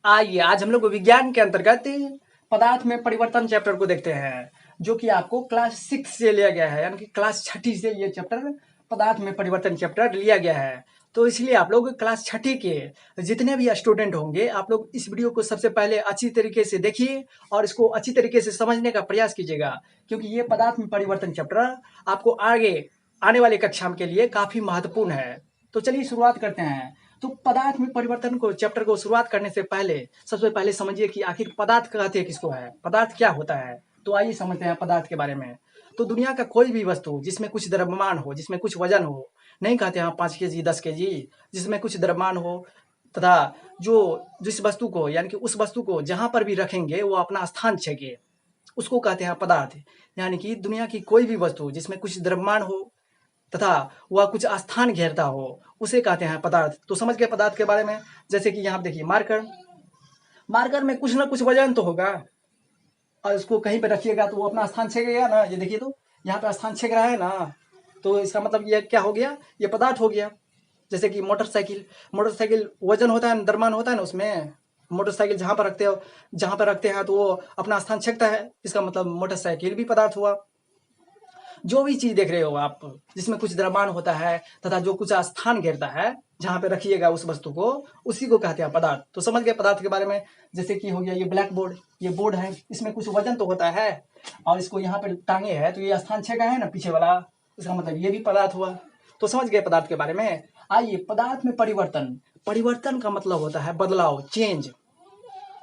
आइए आज हम लोग विज्ञान के अंतर्गत पदार्थ में परिवर्तन चैप्टर को देखते हैं, जो कि आपको क्लास 6 से लिया गया है, यानी कि क्लास छठी से ये चैप्टर पदार्थ में परिवर्तन चैप्टर लिया गया है। तो इसलिए आप लोग क्लास छठी के जितने भी स्टूडेंट होंगे, आप लोग इस वीडियो को सबसे पहले अच्छी तरीके से देखिए और इसको अच्छी तरीके से समझने का प्रयास कीजिएगा, क्योंकि ये पदार्थ में परिवर्तन चैप्टर आपको आगे आने वाले कक्षा के लिए काफी महत्वपूर्ण है। तो चलिए शुरुआत करते हैं। तो पदार्थ में परिवर्तन को चैप्टर को शुरुआत करने से पहले सबसे पहले समझिए कि आखिर पदार्थ कहते हैं किसको है, पदार्थ क्या होता है। तो आइए समझते हैं पदार्थ के बारे में। तो दुनिया का कोई भी वस्तु जिसमें कुछ द्रव्यमान हो, जिसमें कुछ वजन हो, नहीं कहते हैं 5 kg 10 kg, जिसमें कुछ द्रव्यमान हो तथा जो जिस वस्तु को यानी कि उस वस्तु को जहां पर भी रखेंगे वो अपना स्थान छेके, उसको कहते हैं पदार्थ। यानी कि दुनिया की कोई भी वस्तु जिसमें कुछ द्रव्यमान हो तथा वह कुछ स्थान घेरता हो, उसे कहते हैं पदार्थ। तो समझ गए पदार्थ के बारे में। जैसे कि यहाँ देखिए मार्कर, मार्कर में कुछ ना कुछ वजन तो होगा और इसको कहीं पे रखिएगा तो वो अपना स्थान छेकेगा ना। ये देखिए तो यहाँ पे स्थान छेक रहा है ना, तो इसका मतलब ये क्या हो गया, ये पदार्थ हो गया। जैसे कि मोटरसाइकिल, मोटरसाइकिल वजन होता है, द्रव्यमान होता है ना उसमें। मोटरसाइकिल जहां पर रखते हो, जहां पर रखते हैं तो वो अपना स्थान छेकता है, इसका मतलब मोटरसाइकिल भी पदार्थ हुआ। जो भी चीज देख रहे हो आप जिसमें कुछ द्रव्यमान होता है तथा जो कुछ स्थान घेरता है जहां पे रखिएगा उस वस्तु को, उसी को कहते हैं पदार्थ। तो समझ गए पदार्थ के बारे में। जैसे कि हो गया ये ब्लैक बोर्ड, ये बोर्ड है, इसमें कुछ वजन तो होता है और इसको यहाँ पे टांगे है तो ये स्थान छेका है ना पीछे वाला, इसका मतलब ये भी पदार्थ हुआ। तो समझ गए पदार्थ के बारे में। आइए पदार्थ में परिवर्तन, परिवर्तन का मतलब होता है बदलाव, चेंज।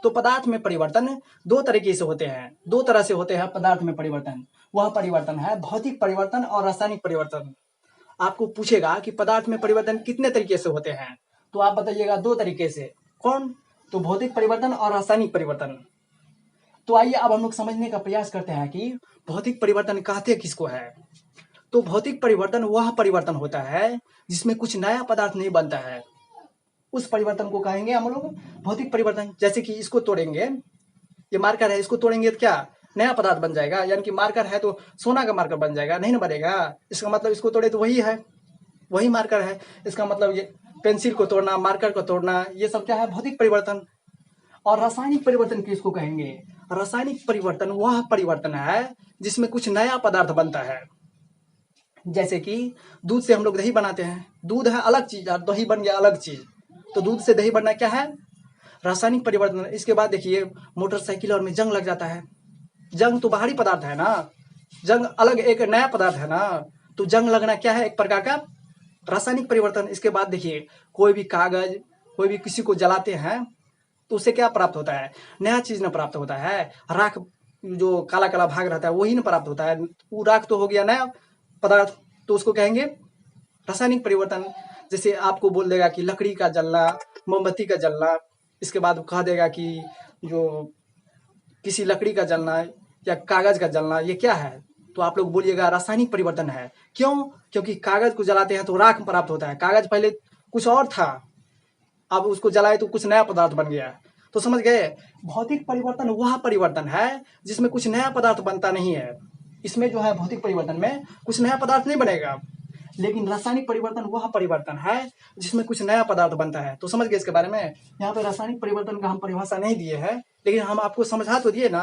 तो पदार्थ में परिवर्तन दो तरीके से होते हैं, दो तरह से होते हैं पदार्थ में परिवर्तन। वह परिवर्तन है भौतिक परिवर्तन और रासायनिक परिवर्तन। आपको पूछेगा कि पदार्थ में परिवर्तन कितने तरीके से होते हैं, तो आप बताइएगा दो तरीके से। कौन? तो भौतिक परिवर्तन और रासायनिक परिवर्तन। तो आइए अब हम लोग समझने का प्रयास करते हैं कि भौतिक परिवर्तन कहते किसको है। तो भौतिक परिवर्तन वह परिवर्तन होता है जिसमें कुछ नया पदार्थ नहीं बनता है, उस परिवर्तन को कहेंगे हम लोग भौतिक परिवर्तन। जैसे कि इसको तोड़ेंगे, ये मार्कर है, इसको तोड़ेंगे तो क्या नया पदार्थ बन जाएगा, यानी कि मार्कर है तो सोना का मार्कर बन जाएगा, नहीं ना बनेगा। इसका मतलब इसको तोड़े तो वही है, वही मार्कर है। इसका मतलब ये पेंसिल को तोड़ना, मार्कर को तोड़ना, ये सब क्या है, भौतिक परिवर्तन। और रासायनिक परिवर्तन किसको कहेंगे? रासायनिक परिवर्तन वह परिवर्तन है जिसमें कुछ नया पदार्थ बनता है। जैसे कि दूध से हम लोग दही बनाते हैं, दूध है अलग चीज और दही बन गया अलग चीज। तो दूध से दही बनना क्या है, रासायनिक परिवर्तन। इसके बाद देखिए मोटरसाइकिल और में जंग लग जाता है। जंग तो बाहरी पदार्थ है ना, जंग अलग एक नया पदार्थ है ना। तो जंग लगना क्या है, एक प्रकार का रासायनिक परिवर्तन। इसके बाद देखिए कोई भी कागज, कोई भी किसी को जलाते हैं तो उससे क्या प्राप्त होता है, नया चीज ना प्राप्त होता है। राख, जो काला काला भाग रहता है वही ना प्राप्त होता है, वो राख तो हो गया नया पदार्थ। तो उसको कहेंगे रासायनिक परिवर्तन। जैसे आपको बोल देगा कि लकड़ी का जलना, मोमबत्ती का जलना, इसके बाद कह देगा कि जो किसी लकड़ी का जलना या कागज का जलना ये क्या है, तो आप लोग बोलिएगा रासायनिक परिवर्तन है। क्यों? क्योंकि कागज को जलाते हैं तो राख प्राप्त होता है, कागज पहले कुछ और था, अब उसको जलाए तो कुछ नया पदार्थ बन गया। तो समझ गए, भौतिक परिवर्तन वह परिवर्तन है जिसमें कुछ नया पदार्थ बनता नहीं है। इसमें जो है भौतिक परिवर्तन में कुछ नया पदार्थ नहीं बनेगा। लेकिन रासायनिक परिवर्तन वह परिवर्तन है जिसमें कुछ नया पदार्थ बनता है। तो समझ गए इसके बारे में। यहाँ पे रासायनिक परिवर्तन का हम परिभाषा नहीं दिए हैं, लेकिन हम आपको समझा तो दिए ना।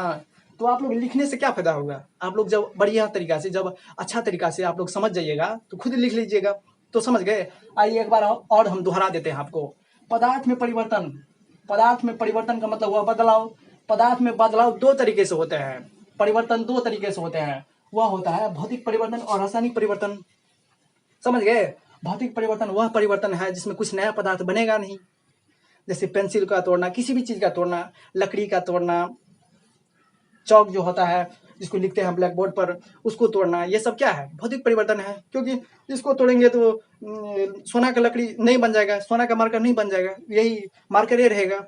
तो आप लोग लिखने से क्या फायदा होगा, आप लोग जब बढ़िया तरीका से, जब अच्छा तरीका से आप लोग समझ जाइएगा तो खुद लिख लीजिएगा। तो समझ गए। आइए एक बार और हम दोहरा देते हैं आपको। पदार्थ में परिवर्तन, पदार्थ में परिवर्तन का मतलब हुआ बदलाव। पदार्थ में बदलाव दो तरीके से होते हैं, परिवर्तन दो तरीके से होते हैं। वह होता है भौतिक परिवर्तन और रासायनिक परिवर्तन। समझ गए। भौतिक परिवर्तन वह परिवर्तन है जिसमें कुछ नया पदार्थ बनेगा नहीं। जैसे पेंसिल का तोड़ना, किसी भी चीज का तोड़ना, लकड़ी का तोड़ना, चौक जो होता है जिसको लिखते हैं ब्लैक बोर्ड पर, उसको तोड़ना, ये सब क्या है, भौतिक परिवर्तन है। क्योंकि इसको तोड़ेंगे तो सोना का लकड़ी नहीं बन जाएगा, सोना का मार्कर नहीं बन जाएगा, यही मार्कर ही रहेगा।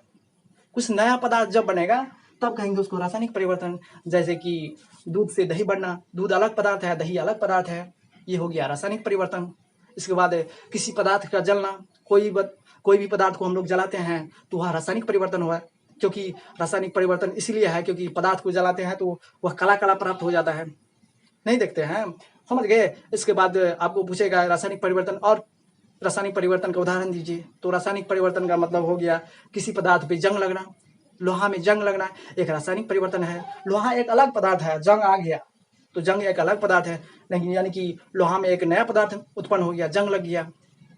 कुछ नया पदार्थ जब बनेगा तब कहेंगे उसको रासायनिक परिवर्तन। जैसे कि दूध से दही बनना, दूध अलग पदार्थ है, दही अलग पदार्थ है, ये हो गया रासायनिक परिवर्तन। इसके बाद किसी पदार्थ का जलना, कोई भी पदार्थ को हम लोग जलाते हैं तो वह रासायनिक परिवर्तन हुआ। क्योंकि रासायनिक परिवर्तन इसलिए है क्योंकि पदार्थ को जलाते हैं तो वह काला काला प्राप्त हो जाता है, नहीं देखते हैं। समझ गए। इसके बाद आपको पूछेगा रासायनिक परिवर्तन और रासायनिक परिवर्तन का उदाहरण दीजिए। तो रासायनिक परिवर्तन का मतलब हो गया किसी पदार्थ पे जंग लगना। लोहा में जंग लगना एक रासायनिक परिवर्तन है। लोहा एक अलग पदार्थ है, जंग आ गया तो जंग एक अलग पदार्थ है, लेकिन यानी कि लोहा में एक नया पदार्थ उत्पन्न हो गया, जंग लग गया,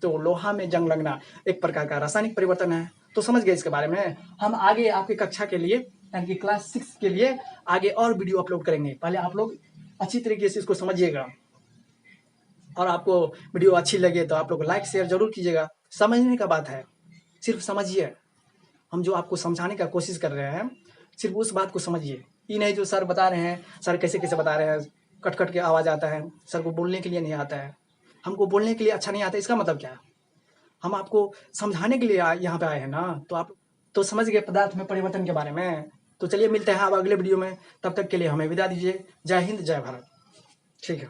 तो लोहा में जंग लगना एक प्रकार का रासायनिक परिवर्तन है। तो समझ गए इसके बारे में। हम आगे आपकी कक्षा के लिए यानी कि क्लास 6 के लिए आगे और वीडियो अपलोड करेंगे। पहले आप लोग अच्छी तरीके से इसको समझिएगा, और आपको वीडियो अच्छी लगे तो आप लोग लाइक शेयर जरूर कीजिएगा। समझने का बात है, सिर्फ समझिए। हम जो आपको समझाने का कोशिश कर रहे हैं सिर्फ उस बात को समझिए। ये नहीं जो सर बता रहे हैं, सर कैसे कैसे बता रहे हैं, कट कट के आवाज़ आता है, सर को बोलने के लिए नहीं आता है, हमको बोलने के लिए अच्छा नहीं आता, इसका मतलब क्या है? हम आपको समझाने के लिए यहाँ पे आए हैं ना, तो आप तो समझ गए पदार्थ में परिवर्तन के बारे में। तो चलिए मिलते हैं अब अगले वीडियो में, तब तक के लिए हमें विदा दीजिए। जय हिंद, जय भारत। ठीक है।